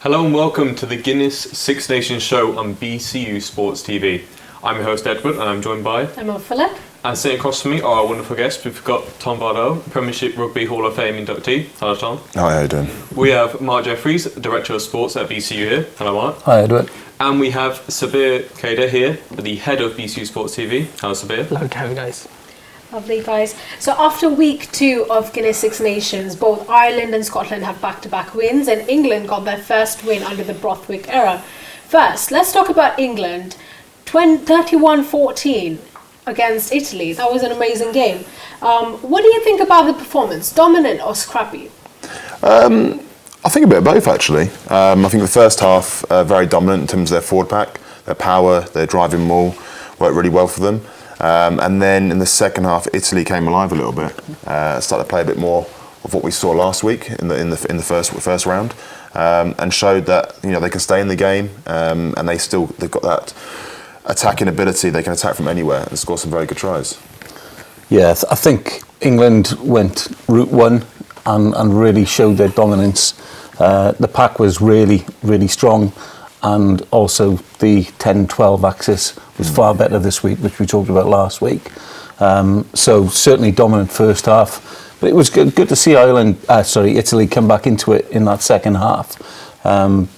Hello and welcome to the Guinness Six Nations show on BCU Sports TV. I'm your host Edward and I'm joined by Emma Phillip. And sitting across from me are our wonderful guests. We've got Tom Varndell, Premiership Rugby Hall of Fame inductee. Hello Tom. Hi, how you doing? We have Mark Jeffries, Director of Sports at BCU here. Hello Mark. Hi Edward. And we have Saabir Cader here, the head of BCU Sports TV. Hello Saabir. Lovely to have you guys. Lovely guys. So after week 2 of Guinness Six Nations, both Ireland and Scotland have back-to-back wins and England got their first win under the Borthwick era. First, let's talk about England. 31-14 against Italy. That was an amazing game. What do you think about the performance? Dominant or scrappy? I think a bit of both actually. I think the first half very dominant in terms of their forward pack, their power, their driving maul worked really well for them. And then in the second half, Italy came alive a little bit. Started to play a bit more of what we saw last week in the first round, and showed that they can stay in the game, and they've got that attacking ability. They can attack from anywhere and score some very good tries. Yeah, I think England went route one and really showed their dominance. The pack was really, really strong. And also the 10-12 axis was far better this week, which we talked about last week. So certainly dominant first half, but it was good to see Italy come back into it in that second half,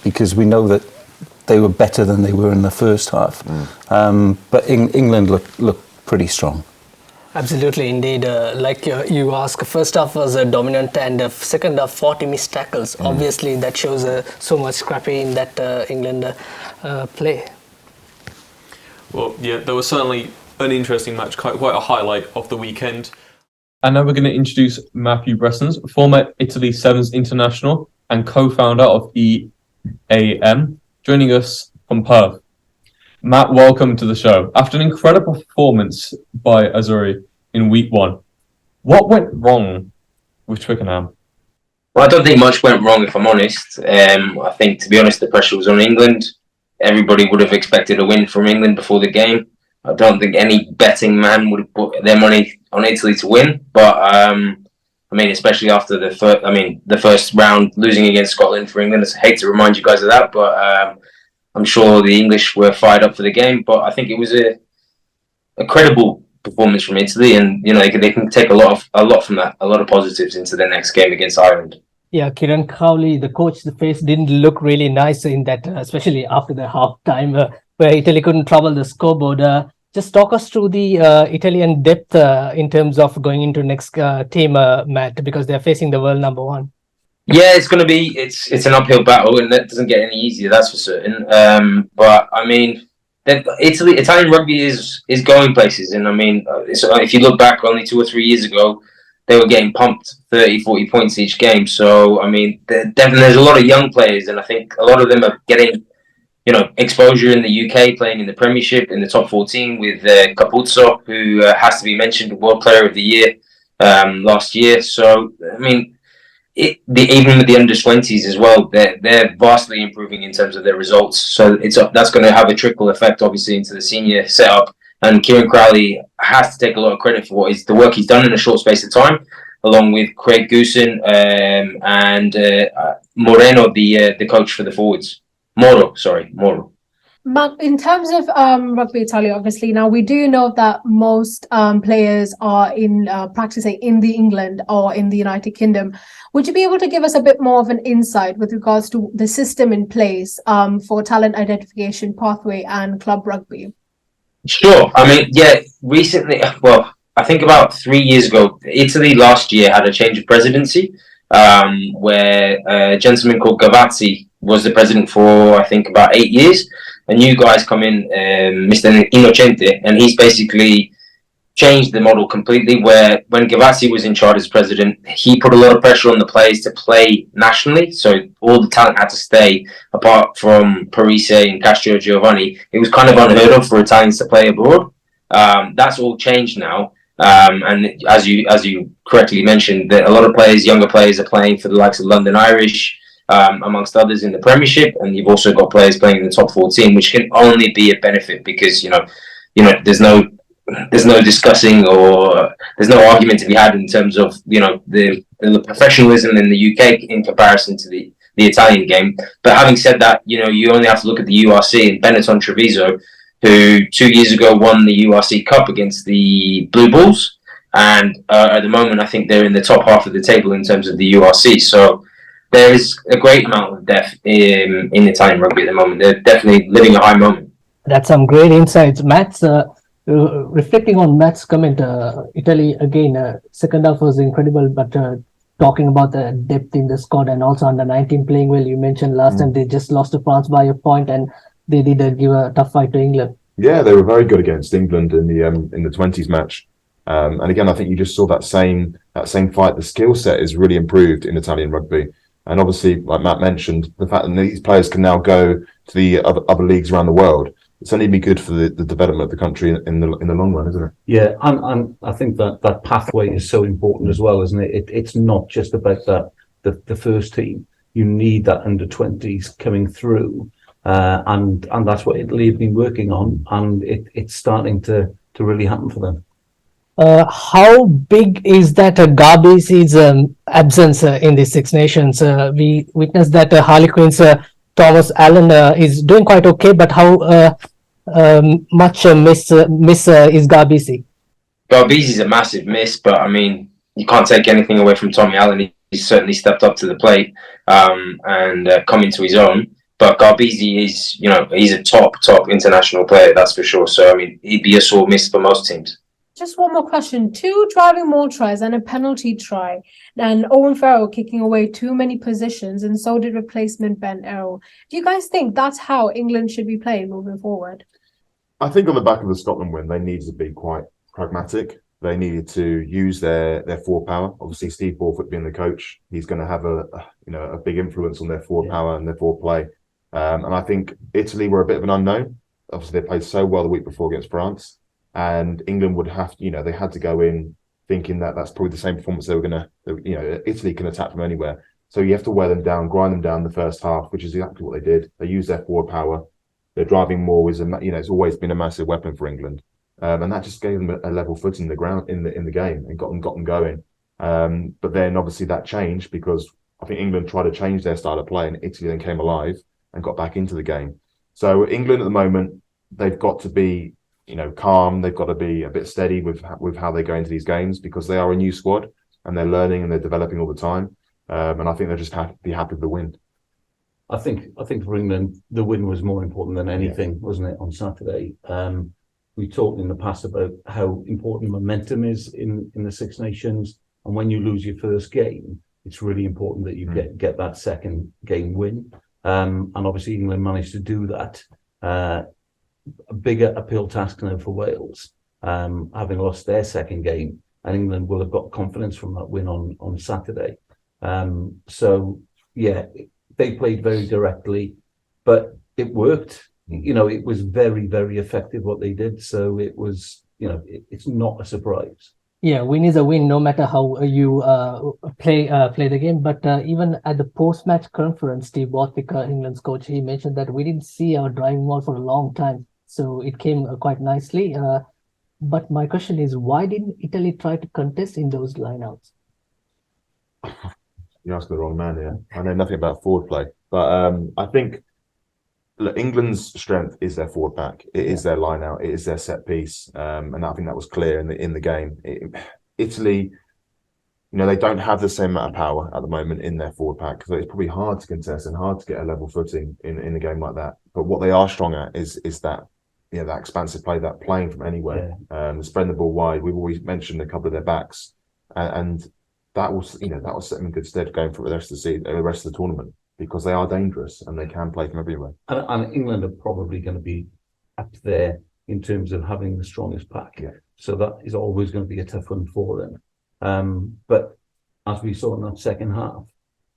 because we know that they were better than they were in the first half. But England looked pretty strong. Absolutely, indeed. Like you asked, first half was dominant and second half 40 missed tackles. Obviously, that shows so much scrappy in that England play. Well, yeah, there was certainly an interesting match, quite a highlight of the weekend. And now we're going to introduce Matthew Bressens, former Italy Sevens international and co-founder of EAM, joining us from Perth. Matt, welcome to the show. After an incredible performance by Azzurri in week 1, what went wrong with Twickenham? Well, I don't think much went wrong, if I'm honest. I think, to be honest, the pressure was on England. Everybody would have expected a win from England before the game. I don't think any betting man would have put their money on Italy to win. But, especially after the first round, losing against Scotland for England. I hate to remind you guys of that, but I'm sure the English were fired up for the game, but I think it was a credible performance from Italy, and they can take a lot from that, a lot of positives into their next game against Ireland. Yeah, Kieran Crowley, the coach, the face didn't look really nice in that, especially after the half time where Italy couldn't trouble the scoreboard. Just talk us through the Italian depth in terms of going into next team, Matt, because they're facing the world number 1. Yeah, it's it's an uphill battle, and that doesn't get any easier, that's for certain. But Italian rugby is going places, and if you look back only 2 or 3 years ago, they were getting pumped 30, 40 points each game. So there's a lot of young players, and I think a lot of them are getting exposure in the UK, playing in the Premiership in the top 14 with Capuzzo, who has to be mentioned, World Player of the Year last year. So even with the under-20s as well, they're vastly improving in terms of their results. So that's going to have a trickle effect, obviously, into the senior setup. And Kieran Crowley has to take a lot of credit for the work he's done in a short space of time, along with Craig Goosen and Moreno, the coach for the forwards. Moro. Mark, in terms of Rugby Italia, obviously now we do know that most players are practicing in the England or in the United Kingdom. Would you be able to give us a bit more of an insight with regards to the system in place for talent identification pathway and club rugby? Sure. Recently, I think about 3 years ago, Italy last year had a change of presidency where a gentleman called Gavazzi was the president for, I think, about 8 years. A new guy's come in, Mr. Innocente, and he's basically changed the model completely, where when Gavassi was in charge as president, he put a lot of pressure on the players to play nationally. So all the talent had to stay, apart from Parise and Castro Giovanni. It was kind of unheard of for Italians to play abroad. That's all changed now. And as you correctly mentioned, that a lot of players, younger players, are playing for the likes of London Irish, amongst others in the Premiership, and you've also got players playing in the top 14, which can only be a benefit because there's no discussing, or there's no argument to be had in terms of the professionalism in the UK in comparison to the Italian game. But having said that, you only have to look at the URC and Benetton Treviso, who 2 years ago won the URC Cup against the Blue Bulls, and at the moment I think they're in the top half of the table in terms of the URC. So there is a great amount of depth in Italian rugby at the moment. They're definitely living a high moment. That's some great insights, Matt's. Reflecting on Matt's comment, Italy again, second half was incredible, but talking about the depth in the squad and also under 19 playing well, you mentioned last time they just lost to France by a point, and they did give a tough fight to England. Yeah, they were very good against England in the 20s match, and again I think you just saw that same fight. The skill set is really improved in Italian rugby, and obviously, like Matt mentioned, the fact that these players can now go to the other leagues around the world. It's only be good for the development of the country in the long run, isn't it? Yeah, and I think that pathway is so important as well, isn't it? It's not just about the first team. You need that under 20s coming through, and that's what Italy have been working on, and it's starting to really happen for them. How big is that Garbisi's absence in the Six Nations? We witnessed that Harlequins Thomas Allen is doing quite okay, but how much miss is Garbisi? Garbisi's a massive miss, but I mean, you can't take anything away from Tommy Allen. He's certainly stepped up to the plate and come into his own. But Garbisi is, he's a top international player, that's for sure. So I mean, he'd be a sore miss for most teams. Just one more question. 2 driving maul tries and a penalty try, and Owen Farrell kicking away too many positions, and so did replacement Ben Errol. Do you guys think that's how England should be playing moving forward? I think on the back of the Scotland win, they needed to be quite pragmatic. They needed to use their forward power. Obviously, Steve Borthwick being the coach, he's going to have a big influence on their forward power and their forward play. And I think Italy were a bit of an unknown. Obviously, they played so well the week before against France. And England would have, they had to go in thinking that that's probably the same performance they were going to, Italy can attack from anywhere. So you have to wear them down, grind them down the first half, which is exactly what they did. They used their forward power. Their driving maul is, it's always been a massive weapon for England. And that just gave them a level foot in the ground in the game and got them going. But then obviously that changed because I think England tried to change their style of play, and Italy then came alive and got back into the game. So England at the moment, they've got to be calm. They've got to be a bit steady with how they go into these games, because they are a new squad and they're learning and they're developing all the time. And I think they'll just have to be happy with the win. I think for England, the win was more important than anything, wasn't it, on Saturday? We talked in the past about how important momentum is in the Six Nations, and when you lose your first game, it's really important that you get that second game win. And obviously England managed to do that. A bigger uphill task now for Wales, having lost their second game, and England will have got confidence from that win on Saturday. So yeah, they played very directly, but it worked. It was very, very effective what they did. So it was, it's not a surprise. Yeah, win is a win, no matter how you play the game. But even at the post-match conference, Steve Borthwick, England's coach, he mentioned that we didn't see our driving maul for a long time. So it came quite nicely. But my question is, why didn't Italy try to contest in those lineouts? You're asking the wrong man here. I know nothing about forward play. But I think England's strength is their forward pack. It is their lineout. It is their set piece. And I think that was clear in the game. Italy, they don't have the same amount of power at the moment in their forward pack. So it's probably hard to contest and hard to get a level footing in a game like that. But what they are strong at is that that expansive play, that playing from anywhere, spreading the ball wide. We've always mentioned a couple of their backs, and that will set them in good stead going for the rest of the tournament, because they are dangerous and they can play from everywhere. And England are probably going to be up there in terms of having the strongest pack. Yeah. So that is always going to be a tough one for them. But as we saw in that second half,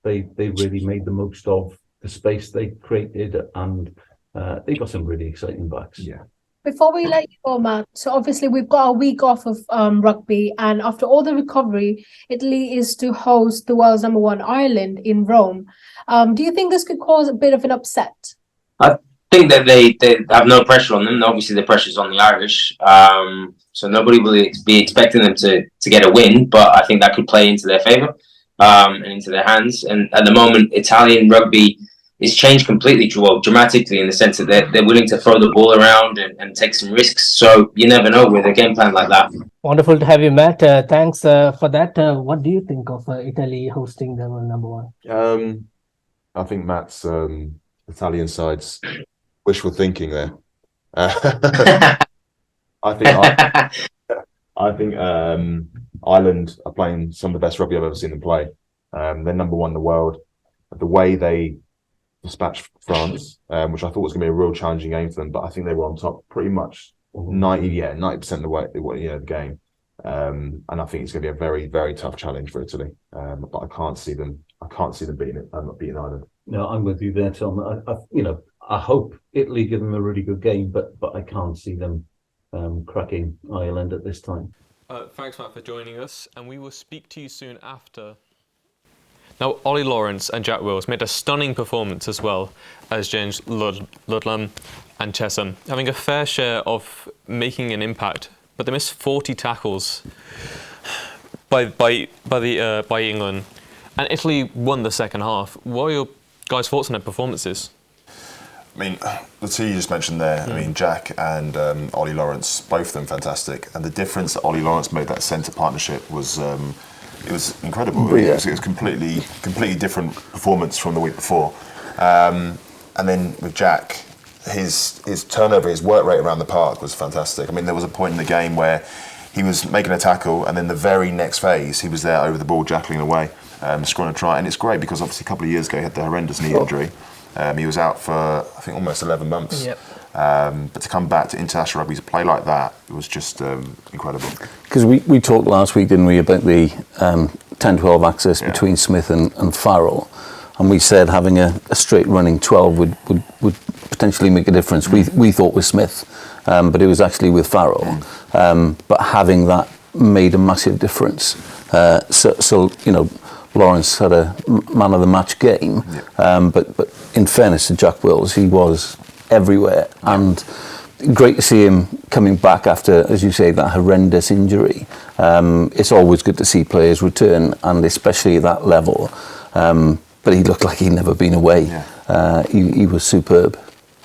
they really made the most of the space they created, and they got some really exciting backs. Yeah. Before we let you go, Matt, so obviously we've got a week off of rugby, and after all the recovery, Italy is to host the world's number one, Ireland, in Rome. Do you think this could cause a bit of an upset? I think that they have no pressure on them. Obviously, the pressure's on the Irish, so nobody will be expecting them to get a win. But I think that could play into their favour and into their hands. And at the moment, Italian rugby is changed completely, dramatically, in the sense that they're willing to throw the ball around and take some risks. So you never know with a game plan like that. Wonderful to have you, Matt. Thanks for that. What do you think of Italy hosting them on number one? I think Matt's Italian side's wishful thinking there. I think Ireland are playing some of the best rugby I've ever seen them play. They're number one in the world. The way they dispatched France, which I thought was going to be a real challenging game for them, but I think they were on top pretty much 90% of the way, the game. And I think it's going to be a very, very tough challenge for Italy. But I can't see them beating Ireland. No, I'm with you there, Tom. I hope Italy give them a really good game, but I can't see them cracking Ireland at this time. Thanks, Matt, for joining us, and we will speak to you soon after. Now, Ollie Lawrence and Jack Wills made a stunning performance, as well as James Ludlam and Chesham, having a fair share of making an impact, but they missed 40 tackles by England, and Italy won the second half. What are your guys' thoughts on their performances? I mean, the two you just mentioned there, I mean, Jack and Ollie Lawrence, both of them fantastic. And the difference that Ollie Lawrence made, that centre partnership, was it was incredible. It was completely different performance from the week before. And then with Jack, his turnover, his work rate around the park was fantastic. I mean, there was a point in the game where he was making a tackle, and then the very next phase, he was there over the ball, jackling away, scoring a try. And it's great because obviously a couple of years ago he had the horrendous knee injury. He was out for, I think, almost 11 months. Yep. But to come back to international rugby to play like that, it was just incredible. Because we talked last week, didn't we, about the 10-12 axis between Smith and Farrell. And we said having a straight running 12 would potentially make a difference. We thought with Smith, but it was actually with Farrell. But having that made a massive difference. So Lawrence had a man of the match game, but in fairness to Jack Wills, he was everywhere, and great to see him coming back after, as you say, that horrendous injury. It's always good to see players return, and especially at that level. But he looked like he'd never been away. He was superb.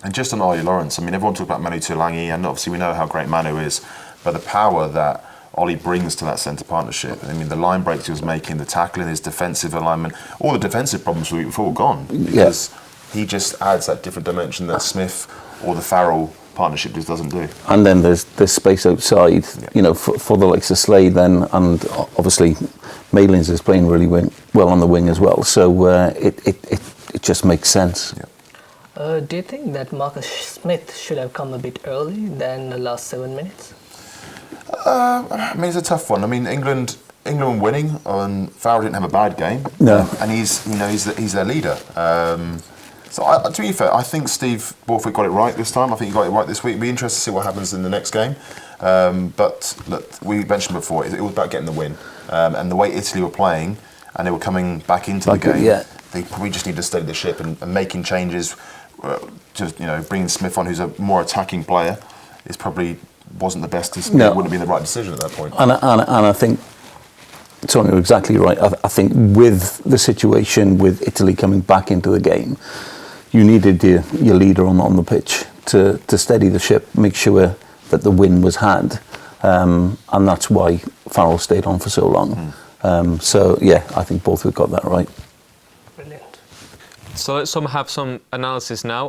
And just on Ollie Lawrence, I mean, everyone talks about Manu Tuilagi, and obviously we know how great Manu is, but the power that Ollie brings to that centre partnership. I mean, the line breaks he was making, the tackling, his defensive alignment, all the defensive problems the week before were gone, because he just adds that different dimension that Smith or the Farrell partnership just doesn't do. And then there's space outside, for the likes of Slade then, and obviously Malins is playing really well on the wing as well. So it just makes sense. Do you think that Marcus Smith should have come a bit early than the last 7 minutes? I mean, it's a tough one. I mean, England winning, and Farrell didn't have a bad game. No, and he's their leader. So to be fair, I think Steve Borthwick got it right this time. I think he got it right this week. It'll be interesting to see what happens in the next game. But look, we mentioned before, it was about getting the win. And the way Italy were playing, and they were coming back into the game, they probably just need to steady the ship and making changes. Bringing Smith on, who's a more attacking player, is probably wasn't the best. It wouldn't have been the right decision at that point. And I think, Tony, you're exactly right. I think with the situation with Italy coming back into the game, you needed your leader on the pitch to steady the ship, make sure that the win was had, and that's why Farrell stayed on for so long. I think both have got that right. Brilliant. So let's have some analysis now.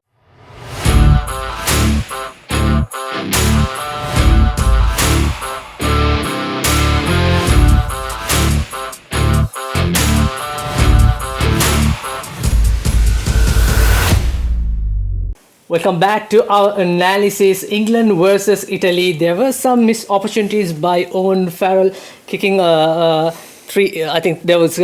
Welcome back to our analysis. England versus Italy. There were some missed opportunities by Owen Farrell, kicking three. I think there was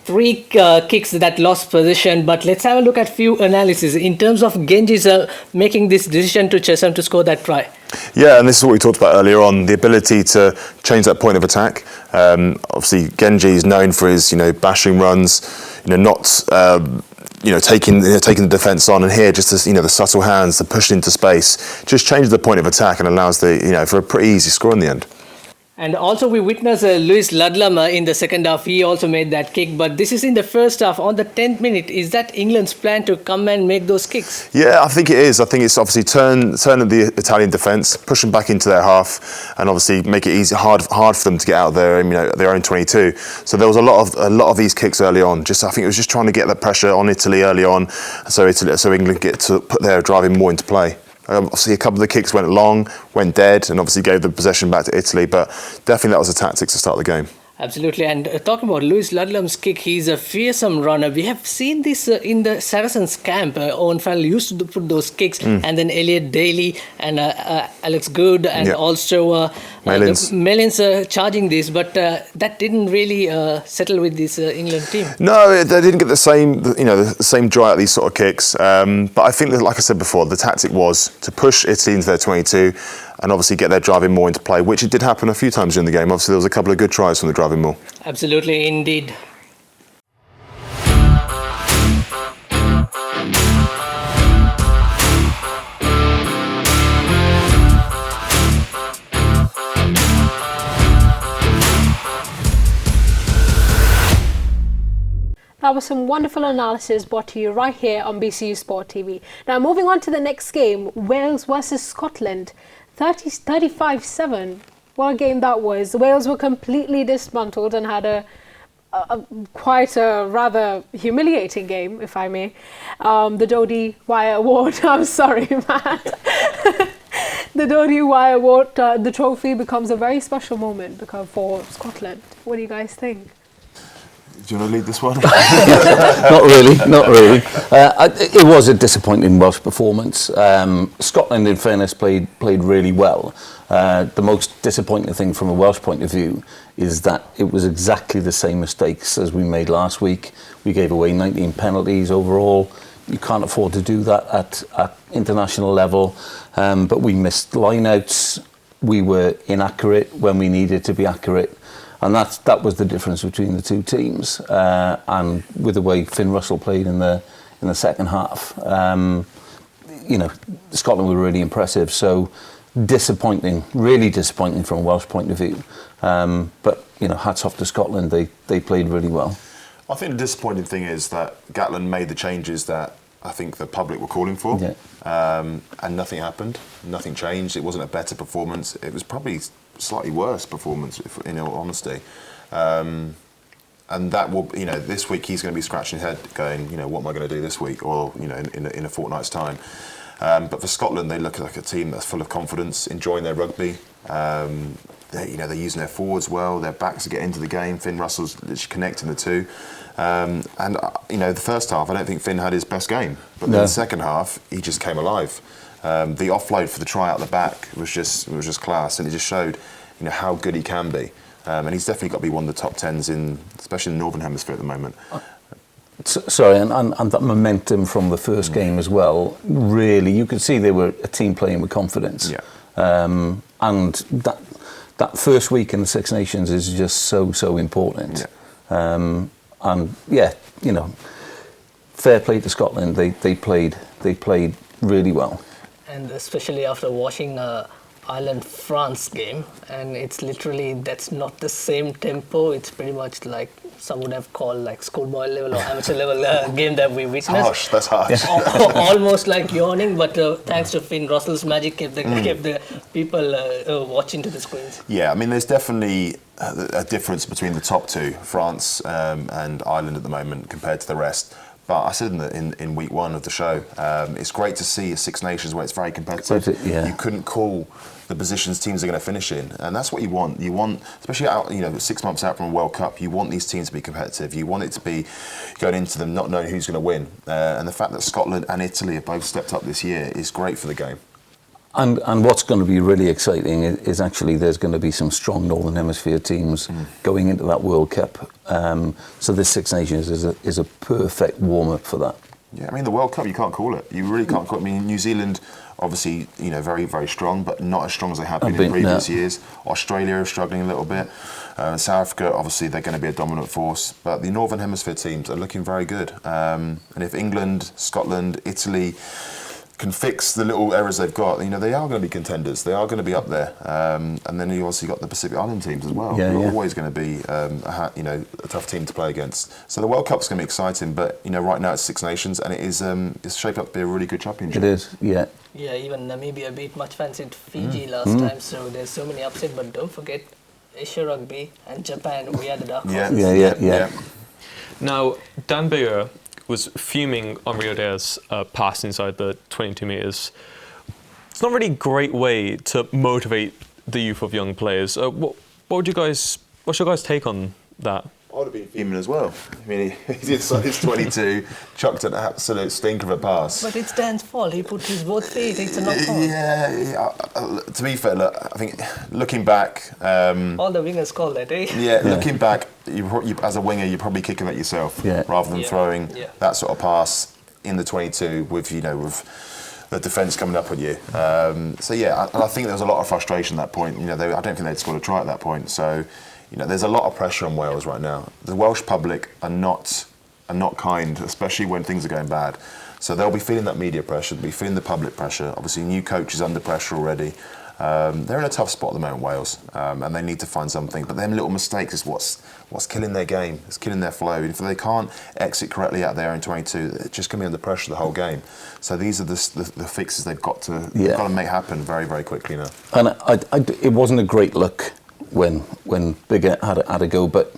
three kicks that lost position. But let's have a look at few analysis in terms of Genji's making this decision to Chesham to score that try. Yeah, and this is what we talked about earlier on, the ability to change that point of attack. Obviously, Genji is known for his, bashing runs, not, taking the defence on, and here just as, the subtle hands, the push into space, just changes the point of attack and allows for a pretty easy score in the end. And also we witnessed Lewis Ludlam in the second half. He also made that kick. But this is in the first half. On the 10th minute, is that England's plan to come and make those kicks? Yeah, I think it is. I think it's obviously turn the Italian defence, push them back into their half, and obviously make it easy, hard for them to get out of their own 22. So there was a lot of these kicks early on. I think it was just trying to get the pressure on Italy early on, so England get to put their driving more into play. Obviously, a couple of the kicks went long, went dead, and obviously gave the possession back to Italy. But definitely that was a tactic to start the game. Absolutely. And talking about Lewis Ludlam's kick, he's a fearsome runner. We have seen this in the Saracens camp. Owen Farrell used to put those kicks, and then Elliot Daly and Alex Good and also Mellins charging this. But that didn't really settle with this England team. No, they didn't get the same joy out of these sort of kicks. But I think that, like I said before, the tactic was to push Italy into their 22 and obviously get their driving more into play, which it did happen a few times during the game. Obviously, there was a couple of good tries from the driving more. Absolutely, indeed. That was some wonderful analysis brought to you right here on BCU Sport TV. Now, moving on to the next game, Wales versus Scotland, 35-7. What a game that was. Wales were completely dismantled and had quite a rather humiliating game, if I may. The Dodie Wire Award, I'm sorry, Matt. The Dodie Wire Award, the trophy becomes a very special moment for Scotland. What do you guys think? Do you want to lead this one? Not really. It was a disappointing Welsh performance. Scotland, in fairness, played really well. The most disappointing thing from a Welsh point of view is that it was exactly the same mistakes as we made last week. We gave away 19 penalties overall. You can't afford to do that at international level. But we missed lineouts. We were inaccurate when we needed to be accurate. And that was the difference between the two teams, and with the way Finn Russell played in the second half, Scotland were really impressive. So disappointing, really disappointing from a Welsh point of view. But hats off to Scotland, they played really well. I think the disappointing thing is that Gatland made the changes that I think the public were calling for, and nothing happened, nothing changed. It wasn't a better performance. It was probably slightly worse performance, in all honesty. And that will, this week he's going to be scratching his head, going, what am I going to do this week, or in a fortnight's time. But for Scotland, they look like a team that's full of confidence, enjoying their rugby. They're using their forwards well. Their backs are getting into the game. Finn Russell's literally connecting the two. The first half, I don't think Finn had his best game, but then the second half, he just came alive. The offload for the try out the back was just class, and it just showed, how good he can be. And he's definitely got to be one of the top 10s especially in the Northern Hemisphere at the moment. Sorry, and that momentum from the first game as well. Really, you could see they were a team playing with confidence. Yeah. And that first week in the Six Nations is just so important. Yeah. Fair play to Scotland. They played really well. And especially after watching Ireland-France game, and it's literally, that's not the same tempo. It's pretty much like some would have called like schoolboy level or amateur level game that we witnessed. That's harsh. Almost like yawning, but thanks to Finn Russell's magic, kept the people watching to the screens. Yeah, I mean, there's definitely a difference between the top two, France and Ireland at the moment, compared to the rest. But I said in week one of the show, it's great to see a Six Nations where it's very competitive. You couldn't call the positions teams are going to finish in, and that's what you want. You want, especially out, 6 months out from a World Cup, you want these teams to be competitive. You want it to be going into them not knowing who's going to win. And the fact that Scotland and Italy have both stepped up this year is great for the game. And what's going to be really exciting is actually there's going to be some strong Northern Hemisphere teams going into that World Cup. So this Six Nations is a perfect warm-up for that. Yeah, I mean, the World Cup, you can't call it. You really can't call it. I mean, New Zealand, obviously, very, very strong, but not as strong as they have been in previous years. Australia is struggling a little bit. South Africa, obviously, they're going to be a dominant force. But the Northern Hemisphere teams are looking very good. And if England, Scotland, Italy can fix the little errors they've got, they are going to be contenders. They are going to be up there. And then you also got the Pacific Island teams as well. They're always going to be a tough team to play against. So the World Cup's going to be exciting, but right now it's Six Nations, and it is it's shaped up to be a really good championship. It is, yeah. Yeah, even Namibia beat much fancied Fiji last time, so there's so many upsets. But don't forget Asia Rugby and Japan. We are the dark horses. Yeah. Now, Dan Biggar was fuming on Rio De's pass inside the 22 metres. It's not really a great way to motivate the youth of young players. What's your guys' take on that? I would have been fuming as well. I mean, he inside his 22, chucked an absolute stink of a pass. But it's Dan's fault. He put his both feet. It's a knock-on. Yeah. To be fair, look, I think looking back, all the wingers call that, eh? Yeah, looking back, you as a winger, you're probably kicking at yourself rather than throwing that sort of pass in the 22 with the defence coming up at you. So I think there was a lot of frustration at that point. I don't think they'd scored a try at that point. So. There's a lot of pressure on Wales right now. The Welsh public are not kind, especially when things are going bad. So they'll be feeling that media pressure, they'll be feeling the public pressure. Obviously, new coach is under pressure already. They're in a tough spot at the moment, Wales, and they need to find something. But them little mistakes is what's killing their game. It's killing their flow. If they can't exit correctly out there in 22, they're just going to be under pressure the whole game. So these are the fixes they've got to make happen very, very quickly now. And it wasn't a great look when Biggar had a go, but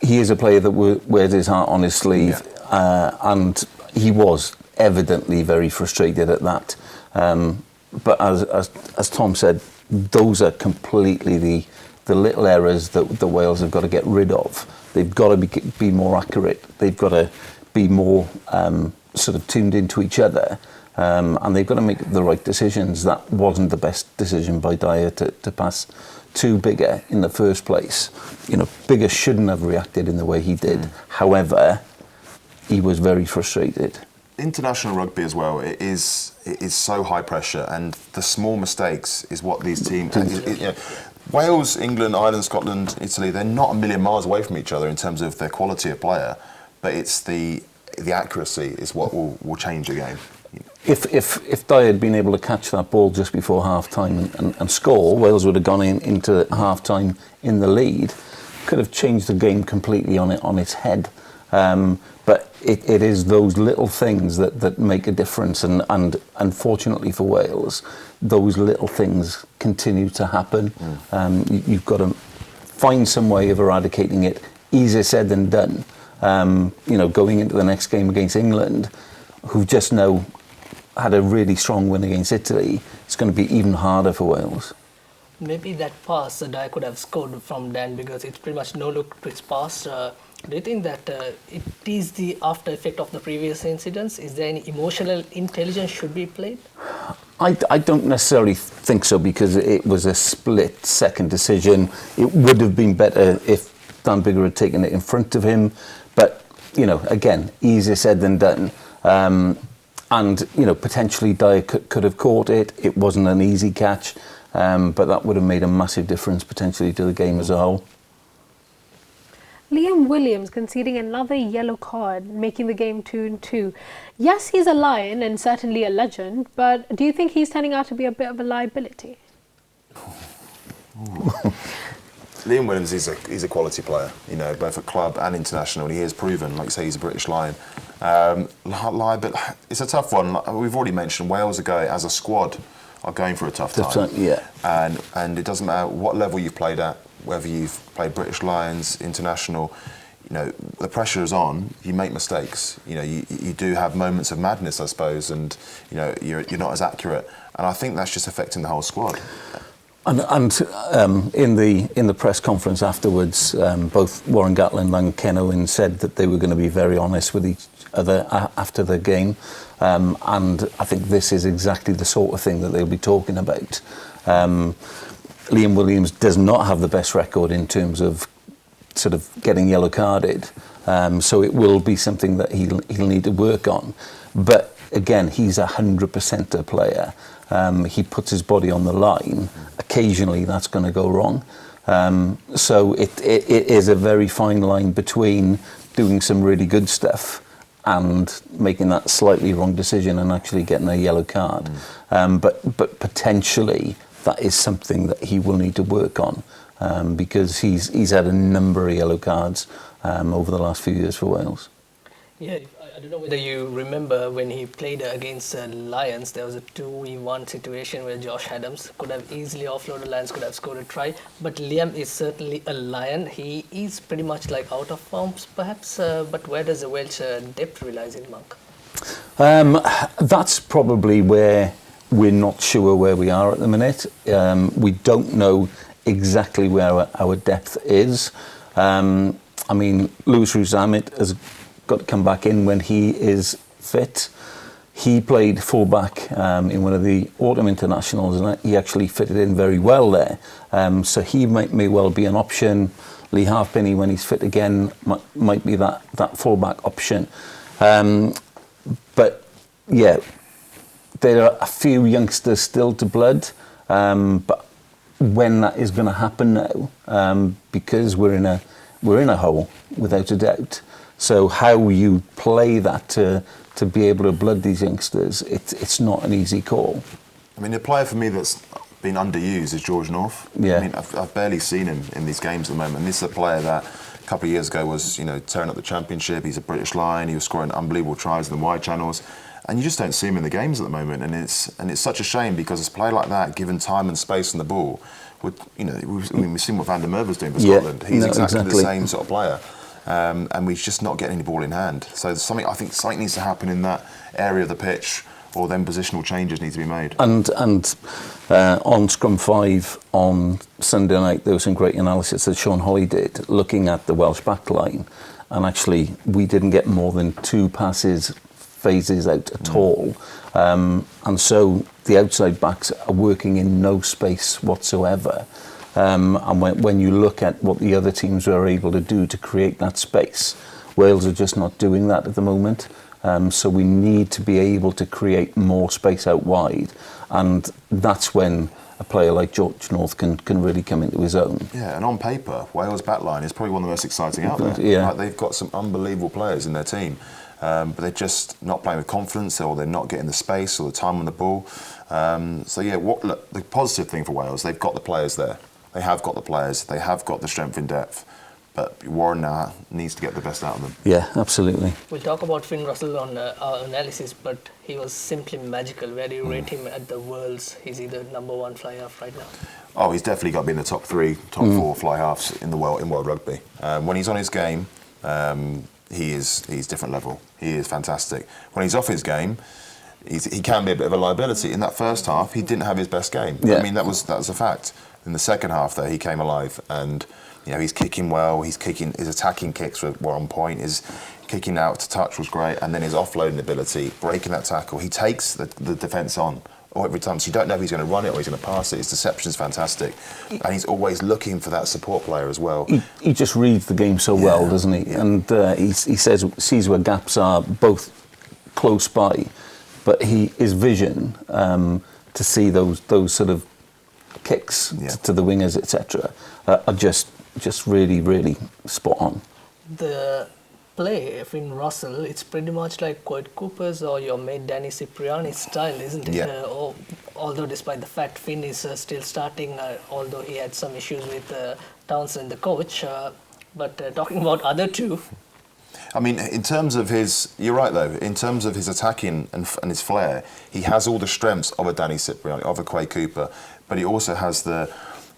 he is a player that wears his heart on his sleeve, and he was evidently very frustrated at that. But as Tom said, those are completely the little errors that the Wales have got to get rid of. They've got to be more accurate. They've got to be more sort of tuned into each other. And they've got to make the right decisions. That wasn't the best decision by Dyer to pass to Biggar in the first place. Biggar shouldn't have reacted in the way he did. However, he was very frustrated. International rugby as well, it is so high pressure, and the small mistakes is what these teams... Wales, England, Ireland, Scotland, Italy, they're not a million miles away from each other in terms of their quality of player, but it's the accuracy is what will change the game. If Dyer had been able to catch that ball just before half-time and score, Wales would have gone into half-time in the lead. Could have changed the game completely on its head. But it is those little things that make a difference. And unfortunately for Wales, those little things continue to happen. You've got to find some way of eradicating it. Easier said than done. Going into the next game against England, who've just now had a really strong win against Italy, it's going to be even harder for Wales. Maybe that pass Dyer could have scored from Dan, because it's pretty much no look to his pass. Do you think that it is the after effect of the previous incidents? Is there any emotional intelligence should be played? I don't necessarily think so, because it was a split-second decision. It would have been better if Dan Biggar had taken it in front of him. But, again, easier said than done. And potentially Dyer could have caught it. It wasn't an easy catch, but that would have made a massive difference potentially to the game as a whole. Liam Williams conceding another yellow card, making the game 2-2. Yes, he's a Lion and certainly a legend, but do you think he's turning out to be a bit of a liability? Liam Williams is a quality player, both at club and international. He has proven, like you say, he's a British Lion. But it's a tough one. We've already mentioned Wales as a squad are going through a tough time. And it doesn't matter what level you've played at, whether you've played British Lions, international. the pressure is on. You make mistakes. You do have moments of madness, I suppose, and you're not as accurate. And I think that's just affecting the whole squad. And in the press conference afterwards, both Warren Gatland and Ken Owen said that they were going to be very honest with each other after the game, and I think this is exactly the sort of thing that they'll be talking about. Liam Williams does not have the best record in terms of sort of getting yellow carded, so it will be something that he'll need to work on. But again, he's 100% a player. He puts his body on the line. Occasionally, that's going to go wrong. So it is a very fine line between doing some really good stuff and making that slightly wrong decision and actually getting a yellow card. But potentially, that is something that he will need to work on, because he's had a number of yellow cards over the last few years for Wales. Yeah, I don't know whether you remember when he played against Lions, there was a 2v1 situation where Josh Adams could have easily offloaded Lions, could have scored a try. But Liam is certainly a Lion. He is pretty much like out of forms, perhaps. But where does the Welsh depth relies in, Monk? That's probably where we're not sure where we are at the minute. We don't know exactly where our depth is. I mean, Lewis Ruzamit has got to come back in when he is fit. He played fullback in one of the autumn internationals, and he actually fitted in very well there. So he may well be an option. Lee Halfpenny, when he's fit again, might be that fullback option. But yeah, there are a few youngsters still to blood, but when that is going to happen now, because we're in a hole without a doubt. So how you play that to be able to blood these youngsters, it's not an easy call. I mean, a player for me that's been underused is George North. Yeah. I mean, I've barely seen him in these games at the moment. And this is a player that a couple of years ago was, tearing up the Championship. He's a British Lion. He was scoring unbelievable tries in the wide channels. And you just don't see him in the games at the moment. And it's such a shame, because a player like that, given time and space on the ball, we've seen what Van der Merwe's doing for Scotland. He's exactly the same sort of player. And we're just not getting any ball in hand. So I think something needs to happen in that area of the pitch, or then positional changes need to be made. And on Scrum 5 on Sunday night, there was some great analysis that Sean Holly did, looking at the Welsh backline, and actually we didn't get more than 2 phases out at all. And so the outside backs are working in no space whatsoever. And when you look at what the other teams are able to do to create that space, Wales are just not doing that at the moment. So we need to be able to create more space out wide. And that's when a player like George North can really come into his own. Yeah, and on paper, Wales' backline is probably one of the most exciting out there. Yeah. Like, they've got some unbelievable players in their team, but they're just not playing with confidence, or they're not getting the space or the time on the ball. Look, the positive thing for Wales, they've got the players there. They have got the players, they have got the strength in depth, but Warren now needs to get the best out of them. Yeah, absolutely. We'll talk about Finn Russell on our analysis, but he was simply magical. Where do you rate him at the Worlds? He's either number 1 fly half right now. Oh, he's definitely got to be in the top 3, top 4 fly halves in world rugby. When he's on his game, he's different level. He is fantastic. When he's off his game, he can be a bit of a liability. In that first half, he didn't have his best game. Yeah. I mean, that was a fact. In the second half, though, he came alive, and he's kicking well. His attacking kicks were on point. His kicking out to touch was great, and then his offloading ability, breaking that tackle, he takes the defence on every time. So you don't know if he's going to run it or he's going to pass it. His deception is fantastic, and he's always looking for that support player as well. He just reads the game so well, doesn't he? Yeah. And he sees where gaps are, both close by, but his vision to see those sort of kicks to the wingers, etc., are just really, really spot on. The play, Finn Russell, it's pretty much like Coit Cooper's or your mate Danny Cipriani's style, isn't it? Yeah. Although despite the fact Finn is still starting, although he had some issues with Townsend, the coach. But talking about other two... I mean, in terms of you're right though, in terms of his attacking and his flair, he has all the strengths of a Danny Cipriani, of a Quay Cooper, but he also has the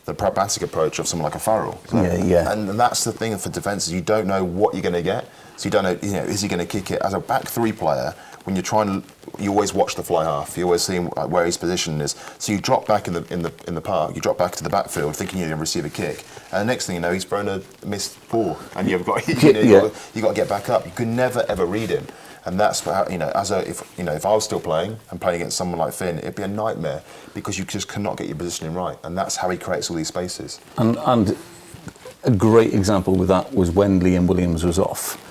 the pragmatic approach of someone like a Farrell. Yeah. And that's the thing for defences, you don't know what you're going to get. So you don't know, is he going to kick it? As a back three player, when you're trying to, you always watch the fly half. You always see where his position is. So you drop back in the park. You drop back to the backfield, thinking you're going to receive a kick, and the next thing you know, he's thrown a missed ball, and you've got you've got to get back up. You could never ever read him, and that's what, if I was still playing and playing against someone like Finn, it'd be a nightmare because you just cannot get your positioning right, and that's how he creates all these spaces. And a great example with that was when Liam Williams was off.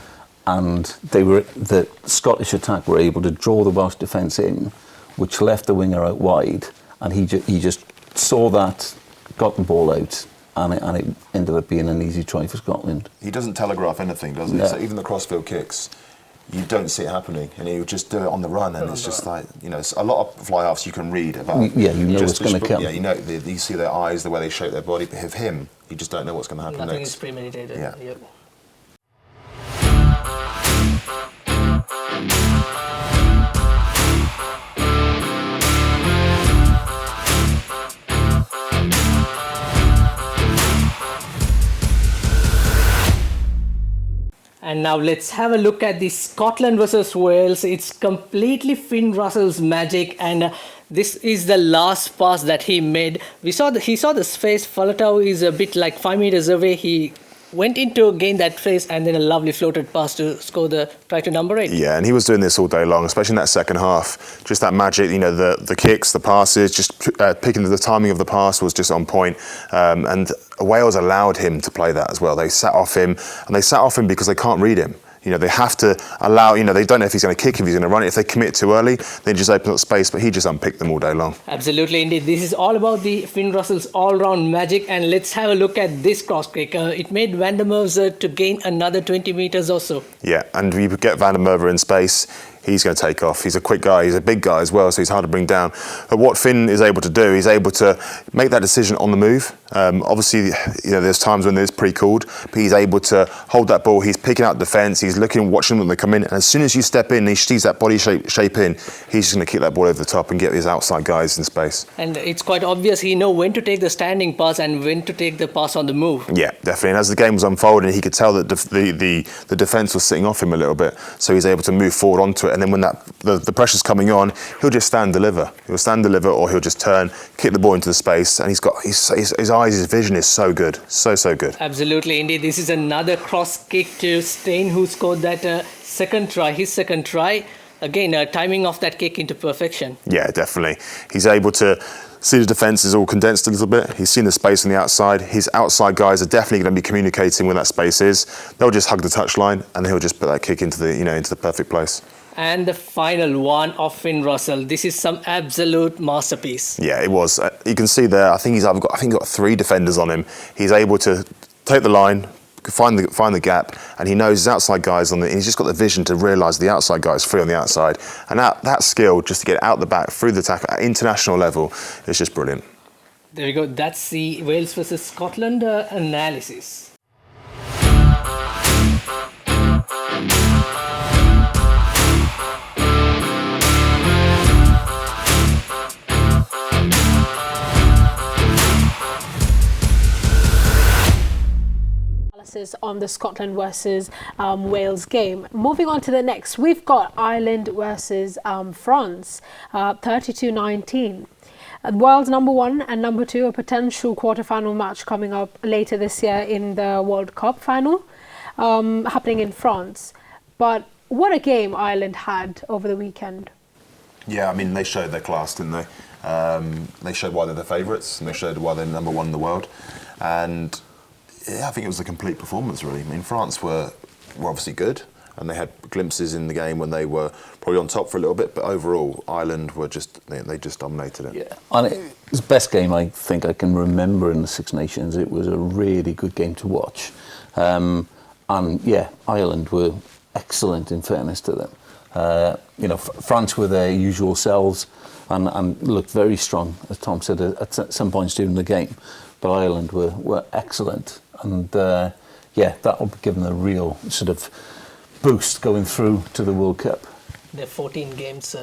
And the Scottish attack were able to draw the Welsh defence in, which left the winger out wide, and he just saw that, got the ball out, and it ended up being an easy try for Scotland. He doesn't telegraph anything, does he? Yeah. So even the crossfield kicks, you don't see it happening, and he would just do it on the run, and it's just like, a lot of fly halves you can read about. Yeah, you know what's going to come. Yeah, you see their eyes, the way they shape their body, but with him, you just don't know what's going to happen Nothing next. is premeditated. Yeah. Yep. And now let's have a look at the Scotland versus Wales. It's completely Finn Russell's magic, and this is the last pass that he made. He saw the space. Faletau is a bit like 5 meters away. He went in to gain that space, and then a lovely floated pass to score the try to number 8. Yeah, and he was doing this all day long, especially in that second half. Just that magic, the kicks, the passes, just picking the timing of the pass was just on point. And Wales allowed him to play that as well. They sat off him, and they sat off him because they can't read him. They have to allow, they don't know if he's going to kick, if he's going to run it. If they commit too early, they just open up space, but he just unpicked them all day long. Absolutely, indeed. This is all about the Finn Russell's all-round magic, and let's have a look at this cross kick. It made Van der Merwe to gain another 20 meters or so. Yeah, and you get Van der Merwe in space, he's going to take off. He's a quick guy, he's a big guy as well, so he's hard to bring down. But what Finn is able to do, he's able to make that decision on the move. Obviously, there's times when it's pre-called, but he's able to hold that ball, he's picking out defence, he's looking, watching them when they come in, and as soon as you step in, he sees that body shape in, he's just going to kick that ball over the top and get his outside guys in space. And it's quite obvious he knows when to take the standing pass and when to take the pass on the move. Yeah, definitely. And as the game was unfolding, he could tell that the defence was sitting off him a little bit, so he's able to move forward onto it, and then when the pressure's coming on, he'll just stand deliver. He'll stand deliver, or he'll just turn, kick the ball into the space, and his eyes, his vision is so good, so good. Absolutely, indeed. This is another cross kick to Stein, who scored that his second try. Again, timing of that kick into perfection. Yeah, definitely. He's able to see the defence is all condensed a little bit. He's seen the space on the outside. His outside guys are definitely going to be communicating where that space is. They'll just hug the touchline, and he'll just put that kick into the perfect place. And the final one of Finn Russell. This is some absolute masterpiece. Yeah, it was. You can see there. I think he's got 3 defenders on him. He's able to take the line, find the gap, and he knows his outside guys and he's just got the vision to realise the outside guy is free on the outside. And that skill just to get out the back through the tackle at international level is just brilliant. There we go. That's the Wales versus Scotland analysis. On the Scotland versus Wales game. Moving on to the next, we've got Ireland versus France, 32-19. Wales number 1 and number 2, a potential quarter-final match coming up later this year in the World Cup final, happening in France. But what a game Ireland had over the weekend. Yeah, I mean, they showed their class, didn't they? They showed why they're the favourites, and they showed why they're number 1 in the world. And yeah, I think it was a complete performance, really. I mean, France were obviously good, and they had glimpses in the game when they were probably on top for a little bit, but overall, Ireland were they just dominated it. Yeah, and it was the best game I think I can remember in the Six Nations. It was a really good game to watch. And yeah, Ireland were excellent in fairness to them. France were their usual selves and looked very strong, as Tom said, at some points during the game. But Ireland were excellent. And yeah, that will be given a real sort of boost going through to the World Cup. Their 14 games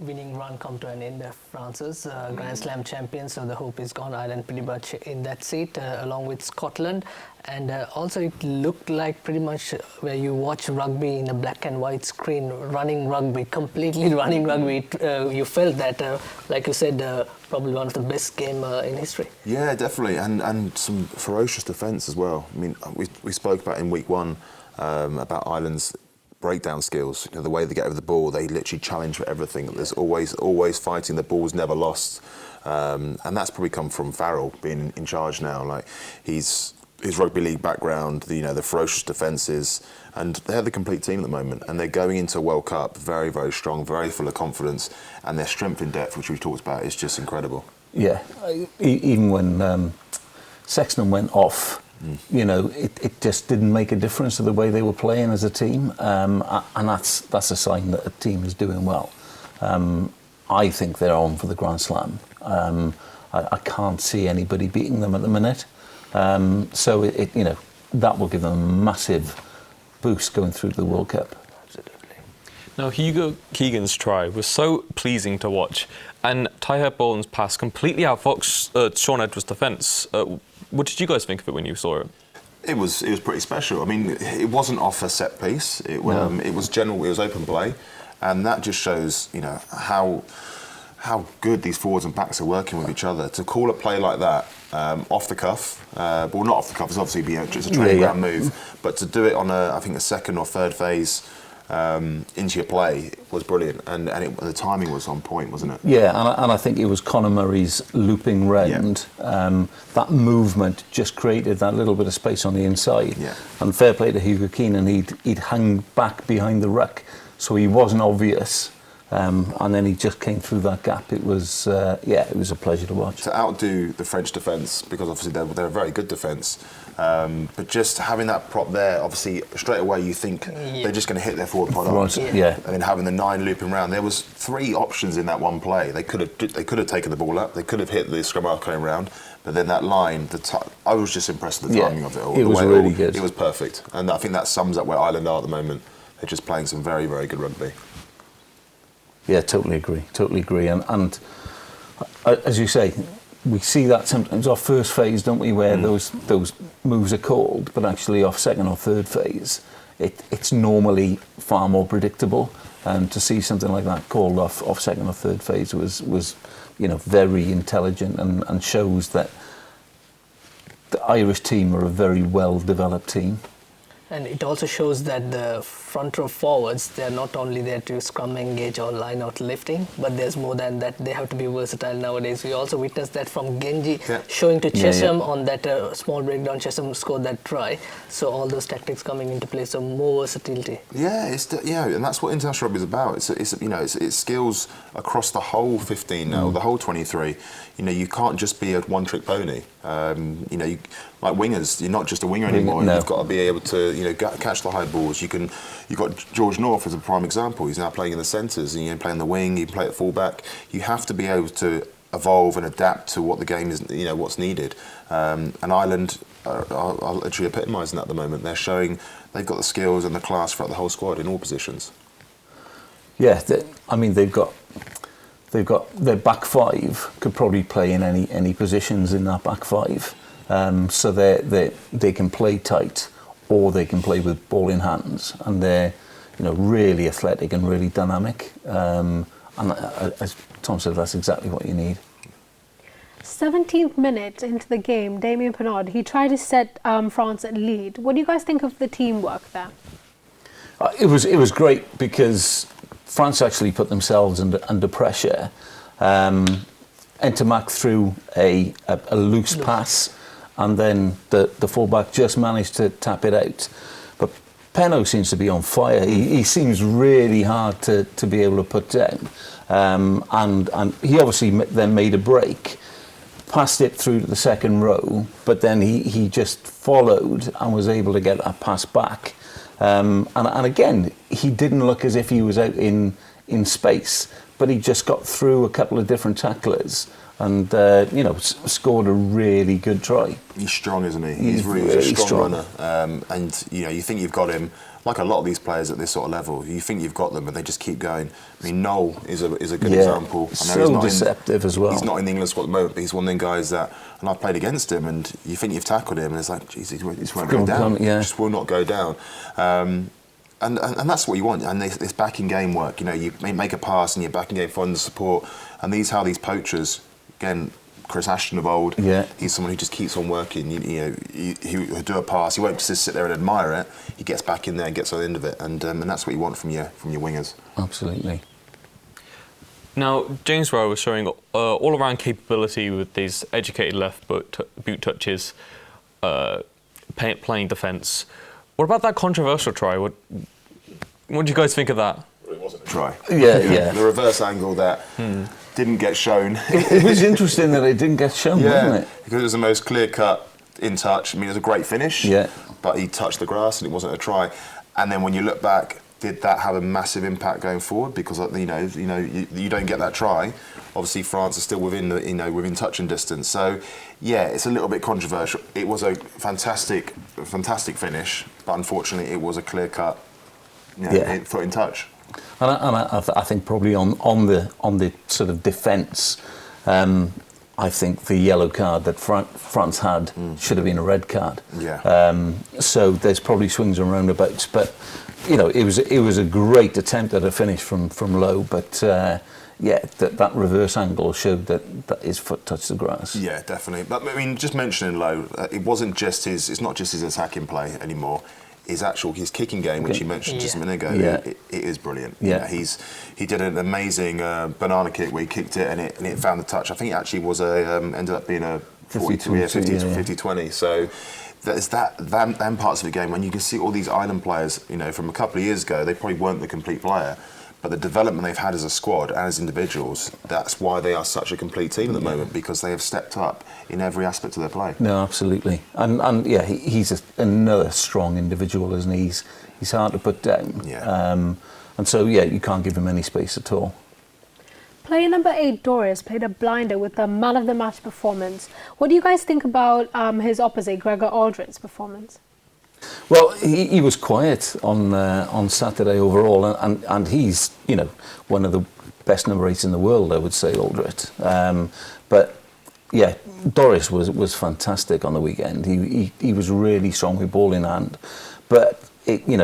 winning run come to an end. France's Grand Slam champions, so the hope is gone. Ireland pretty much in that seat, along with Scotland. And also it looked like pretty much where you watch rugby in a black and white screen, running rugby, completely running rugby. You felt that, like you said, probably one of the best game in history. Yeah, definitely, and some ferocious defence as well. I mean, we spoke about in week one about Ireland's breakdown skills. You know, the way they get over the ball, they literally challenge for everything. There's always fighting. The ball's never lost, and that's probably come from Farrell being in charge now. Like his rugby league background, the ferocious defences, and they're the complete team at the moment. And they're going into a World Cup very, very strong, very full of confidence, and their strength in depth, which we've talked about, is just incredible. Yeah, even when Sexton went off, it just didn't make a difference to the way they were playing as a team, and that's a sign that a team is doing well. I think they're on for the Grand Slam. I can't see anybody beating them at the minute. So that will give them a massive boost going through the World Cup. Absolutely. Now, Hugo Keegan's try was so pleasing to watch, and Tyher Bolton's pass completely outfoxed Sean Edwards' defence. What did you guys think of it when you saw it? It was pretty special. I mean, it wasn't off a set piece. It was general. It was open play, and that just shows how good these forwards and backs are working with each other. To call a play like that off the cuff, well, not off the cuff, it's obviously just a training ground move, but to do it on I think a second or third phase into your play was brilliant, and the timing was on point, wasn't it? Yeah, and I think it was Conor Murray's looping round. Yeah. That movement just created that little bit of space on the inside. Yeah. And fair play to Hugo Keenan, he'd hang back behind the ruck, so he wasn't obvious. And then he just came through that gap. It was it was a pleasure to watch. To outdo the French defence, because obviously they're a very good defence, but just having that prop there, obviously straight away you think they're just going to hit their forward pod on. Yeah. And then having the 9 looping round, there was 3 options in that one play. They could have taken the ball up, they could have hit the scrum half going round, but then that line, I was just impressed with the timing of it all. It was really good. It was perfect, and I think that sums up where Ireland are at the moment. They're just playing some very, very good rugby. Yeah, totally agree. And as you say, we see that sometimes off first phase, don't we, where those moves are called, but actually off second or third phase, it's normally far more predictable. And to see something like that called off second or third phase was very intelligent and shows that the Irish team are a very well developed team. And it also shows that the front row forwards, they're not only there to scrum engage or line out lifting, but there's more than that. They have to be versatile nowadays. We also witnessed that from Genji showing to Chesham on that small breakdown. Chesham scored that try. So all those tactics coming into play, so more versatility. Yeah, and that's what international rugby is about. It's skills across the whole 15 now, the whole 23. You can't just be a one-trick pony. Like wingers, you're not just a winger anymore. No. You've got to be able to, catch the high balls. You've got George North as a prime example. He's now playing in the centres, and playing the wing. You play at fullback. You have to be able to evolve and adapt to what the game is, what's needed. And Ireland are literally epitomising that at the moment. They're showing they've got the skills and the class throughout the whole squad in all positions. Yeah, they've got their back five could probably play in any positions in that back five. So they can play tight, or they can play with ball in hands, and they're really athletic and really dynamic. And as Tom said, that's exactly what you need. 17th minute into the game, Damien Penaud, he tried to set France at lead. What do you guys think of the teamwork there? It was great because France actually put themselves under pressure. Ntamack threw a loose pass, and then the fullback just managed to tap it out. But Penaud seems to be on fire. He seems really hard to be able to put down. And he obviously then made a break, passed it through to the second row, but then he just followed and was able to get that pass back. And again, he didn't look as if he was out in space, but he just got through a couple of different tacklers and scored a really good try. He's strong, isn't he? He's He's really a strong strong. runner. And you think you've got him. Like a lot of these players at this sort of level, you think you've got them, but they just keep going. I mean, Noel is a good example. I know So he's not deceptive as well. He's not in the England squad at the moment, but he's one of them guys that, and I've played against him, and you think you've tackled him, and it's like, geez, he just won't go down. Yeah. Just will not go down. And that's what you want. And this backing game work, you make a pass and your backing game finds the support. And these poachers, again, Chris Ashton of old, he's someone who just keeps on working. He'll do a pass. He won't just sit there and admire it. He gets back in there and gets on the end of it, and that's what you want from your wingers. Absolutely. Now, James Rowe was showing all-around capability with these educated left boot touches, playing defence. What about that controversial try? What do you guys think of that? It wasn't a try. Yeah. The reverse angle that didn't get shown. It was interesting that it didn't get shown, wasn't it? Because it was the most clear-cut in touch. I mean, it was a great finish. Yeah. But he touched the grass and it wasn't a try. And then when you look back, did that have a massive impact going forward? Because you don't get that try. Obviously, France is still within touching distance. So, yeah, it's a little bit controversial. It was a fantastic finish, but unfortunately, it was a clear-cut foot in touch. And I think probably on the sort of defence, I think the yellow card that France had should have been a red card. Yeah. So there's probably swings and roundabouts, but it was a great attempt at a finish from low, but that reverse angle showed that his foot touched the grass. Yeah, definitely. But I mean, just mentioning Lowe, it's not just his attacking play anymore. His kicking game, which you mentioned just a minute ago, it is brilliant. Yeah. He did an amazing banana kick where he kicked it and it found the touch. I think it actually was ended up being a 50-20. So there's them parts of the game when you can see all these Ireland players, from a couple of years ago, they probably weren't the complete player. But the development they've had as a squad and as individuals, that's why they are such a complete team at the moment, because they have stepped up in every aspect of their play. No, absolutely. And he's another strong individual, isn't he? He's hard to put down. Yeah. And so, you can't give him any space at all. Player number 8, Doris, played a blinder with a man of the match performance. What do you guys think about his opposite, Gregor Aldridge's performance? Well, he was quiet on Saturday overall, and he's one of the best number 8s in the world, I would say, Aldridge. But yeah, Doris was fantastic on the weekend. He was really strong with ball in hand, but he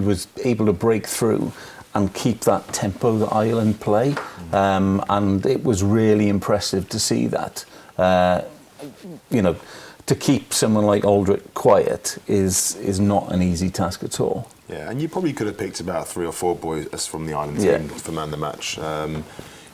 was able to break through and keep that tempo that Ireland play, and it was really impressive to see that. To keep someone like Aldridge quiet is not an easy task at all. Yeah, and you probably could have picked about 3 or 4 boys from the Ireland team for man the match. Their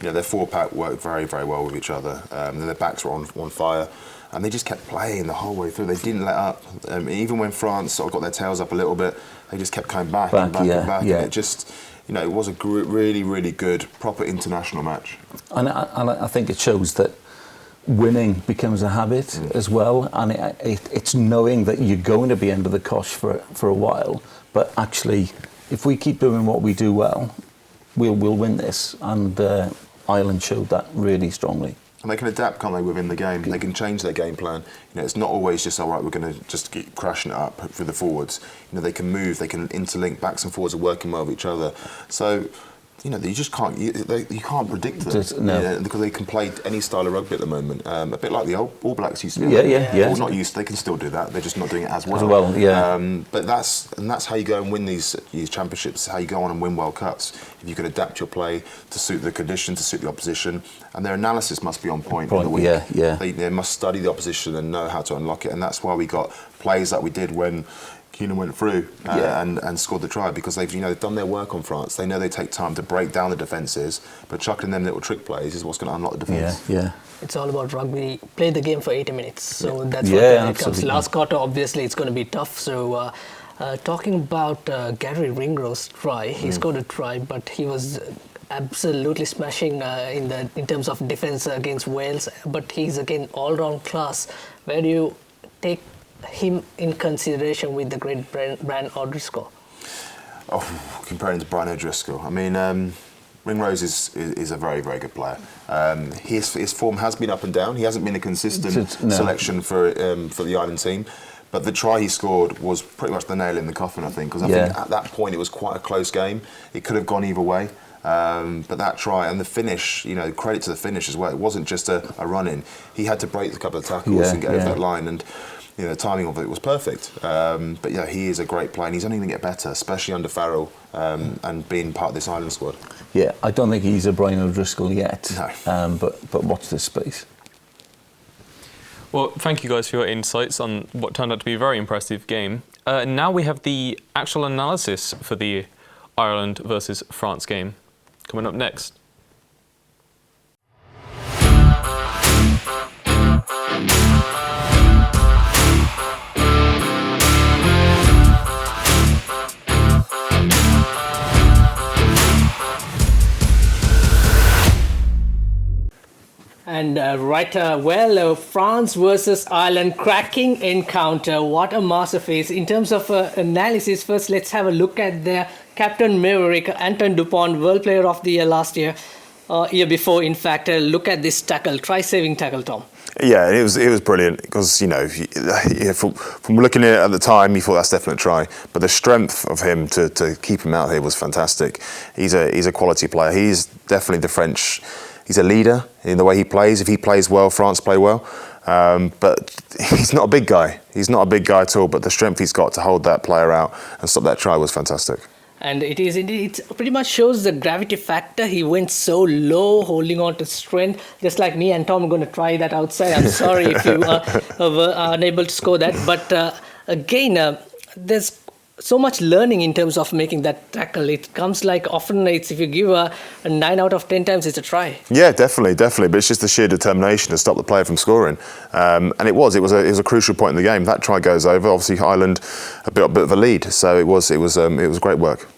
4-pack worked very, very well with each other. Their backs were on fire, and they just kept playing the whole way through. They didn't let up. Even when France sort of got their tails up a little bit, they just kept coming back and back. And it just, it was a really, really good, proper international match. And I think it shows that winning becomes a habit as well, and it's knowing that you're going to be under the cosh for a while, but actually, if we keep doing what we do well, we'll win this, and Ireland showed that really strongly. And they can adapt, can't they, within the game? They can change their game plan. It's not always just, all right, we're going to just keep crashing it up through the forwards. They can move, they can interlink, backs and forwards are working well with each other. So, you just can't. You can't predict them because they can play any style of rugby at the moment. A bit like the All Blacks used to be. Yeah. All not used. They can still do that. They're just not doing it as well. But that's how you go and win these championships. How you go on and win World Cups. If you can adapt your play to suit the conditions, to suit the opposition, and their analysis must be on point in the week. They must study the opposition and know how to unlock it, and that's why we got plays like we did when Keenan went through and scored the try, because they've done their work on France. They know they take time to break down the defences, but chucking them little trick plays is what's going to unlock the defence. Yeah. It's all about rugby. Play the game for 80 minutes. So that's what it comes. Last quarter, obviously, it's going to be tough. So talking about Gary Ringrose's try, he scored a try, but he was absolutely smashing in terms of defence against Wales. But he's again all-round class. Where do you take him in consideration with the great Brian O'Driscoll? Comparing to Brian O'Driscoll, I mean, Ringrose is a very, very good player. His form has been up and down. He hasn't been a consistent selection for the Ireland team. But the try he scored was pretty much the nail in the coffin, I think, because I think at that point it was quite a close game. It could have gone either way. But that try and the finish, you know, credit to the finish as well. It wasn't just a run-in. He had to break a couple of tackles and get over that line, and you know, the timing of it was perfect. But yeah, he is a great player, and he's only going to get better, especially under Farrell and being part of this Ireland squad. Yeah, I don't think he's a Brian O'Driscoll yet. No. But watch this space. Well, thank you guys for your insights on what turned out to be a very impressive game. Now we have the actual analysis for the Ireland versus France game coming up next. And France versus Ireland, cracking encounter. What a masterpiece. In terms of analysis, first let's have a look at their captain maverick, Antoine Dupont, World Player of the Year last year, year before, in fact. Look at this tackle, try-saving tackle, Tom. Yeah, it was brilliant because, you know, from looking at it at the time, you thought that's definitely a try. But the strength of him to keep him out here was fantastic. He's a quality player. He's definitely the French. He's a leader in the way he plays. If he plays well, France play well. But he's not a big guy. He's not a big guy at all. But the strength he's got to hold that player out and stop that try was fantastic. And it is indeed, it pretty much shows the gravity factor. He went so low, holding on to strength, just like me and Tom are going to try that outside. I'm sorry if you were unable to score that. But again, there's so much learning in terms of making that tackle. It comes like often if you give a 9 out of 10 times, it's a try. Yeah, definitely. But it's just the sheer determination to stop the player from scoring. And it was a crucial point in the game. That try goes over. Obviously, Ireland a bit of a lead. So it was great work.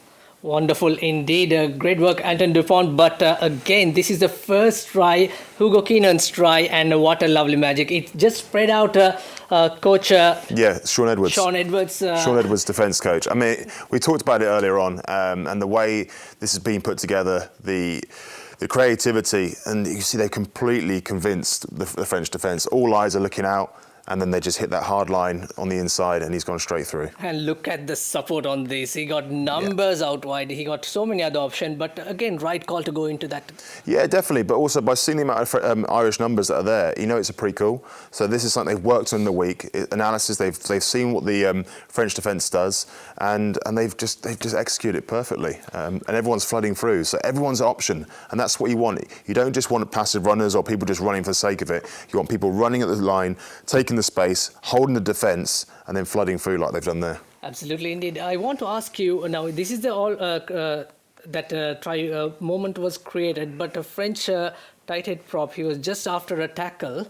Wonderful indeed. Great work, Antoine Dupont. But again, this is the first try, Hugo Keenan's try, and what a lovely magic. It just spread out coach... Sean Edwards. Sean Edwards, defence coach. I mean, we talked about it earlier on, and the way this has been put together, the creativity, and you see they completely convinced the French defence. All eyes are looking out. And then they just hit that hard line on the inside and he's gone straight through. And look at the support on this. He got numbers out wide. He got so many other options. But again, right call to go into that. Yeah, definitely. But also by seeing the amount of Irish numbers that are there, you know it's a pre-call. So this is something they've worked on in the week. Analysis, they've seen what the French defence does and they've just executed it perfectly. And everyone's flooding through. So everyone's an option. And that's what you want. You don't just want passive runners or people just running for the sake of it. You want people running at the line, taking the space, holding the defence, and then flooding through like they've done there. Absolutely, indeed. I want to ask you now. This is the all that try moment was created, but a French tight head prop. He was just after a tackle.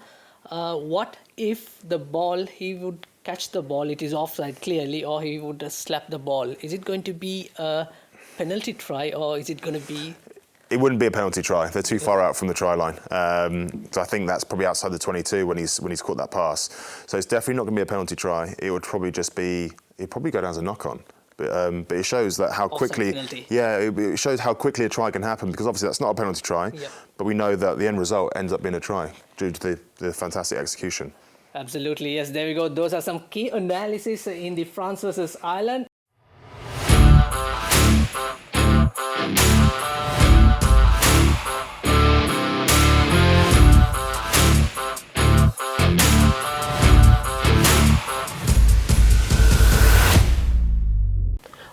What if the ball? He would catch the ball. It is offside clearly, or he would slap the ball. Is it going to be a penalty try, or is it going to be? It wouldn't be a penalty try. They're too far out from the try line. So I think that's probably outside the 22 when he's caught that pass. So it's definitely not going to be a penalty try. It would probably just be. It'd probably go down as a knock-on. But it shows that how quickly. It shows how quickly a try can happen because obviously that's not a penalty try. Yep. But we know that the end result ends up being a try due to the fantastic execution. Absolutely, yes. There we go. Those are some key analysis in the France versus Ireland.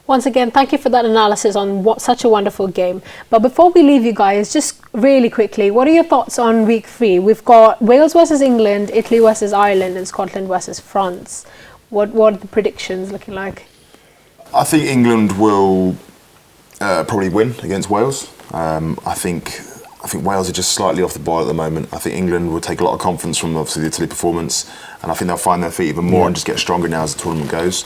Once again, thank you for that analysis on such a wonderful game. But before we leave you guys, just really quickly, what are your thoughts on week 3? We've got Wales versus England, Italy versus Ireland, and Scotland versus France. What are the predictions looking like? I think England will probably win against Wales. I think Wales are just slightly off the boil at the moment. I think England will take a lot of confidence from obviously the Italy performance, and I think they'll find their feet even more and just get stronger now as the tournament goes.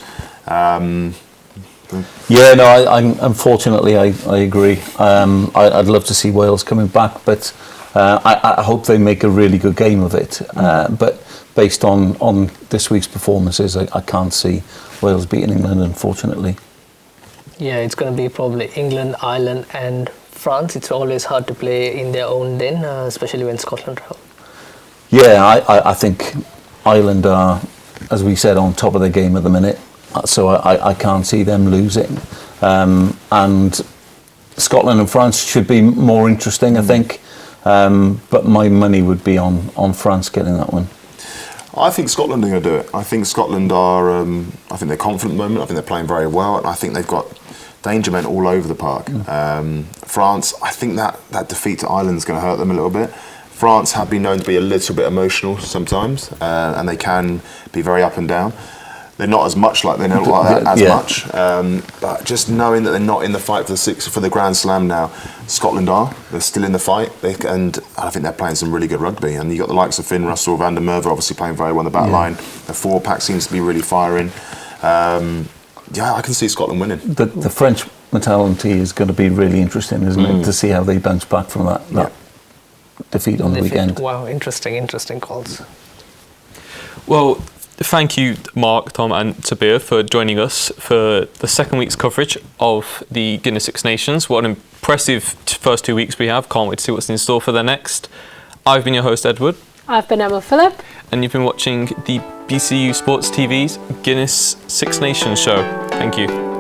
Unfortunately, I agree. I'd love to see Wales coming back, but I hope they make a really good game of it. But based on this week's performances, I can't see Wales beating England, unfortunately. Yeah, it's going to be probably England, Ireland and France, it's always hard to play in their own den, especially when Scotland travel. Yeah, I think Ireland are, as we said, on top of their game at the minute, so I can't see them losing. And Scotland and France should be more interesting, I think. But my money would be on France getting that one. I think Scotland are going to do it. I think Scotland are. I think they're confident at the moment. I think they're playing very well, and I think they've got danger men all over the park. France, I think that defeat to Ireland is going to hurt them a little bit. France have been known to be a little bit emotional sometimes, and they can be very up and down. They're not as much like they don't like that as much, but just knowing that they're not in the fight for the Grand Slam now, Scotland are. They're still in the fight, and I think they're playing some really good rugby. And you got the likes of Finn Russell, Van der Merwe, obviously playing very well on the back line. The forward pack seems to be really firing. I can see Scotland winning. The French mentality is going to be really interesting, isn't it? To see how they bounce back from that defeat on the weekend. Wow, interesting calls. Well, thank you, Mark, Tom and Saabir, for joining us for the second week's coverage of the Guinness Six Nations. What an impressive first 2 weeks we have. Can't wait to see what's in store for the next. I've been your host, Edward. I've been Emma Phillip. And you've been watching the BCU Sports TV's Guinness Six Nations show. Thank you.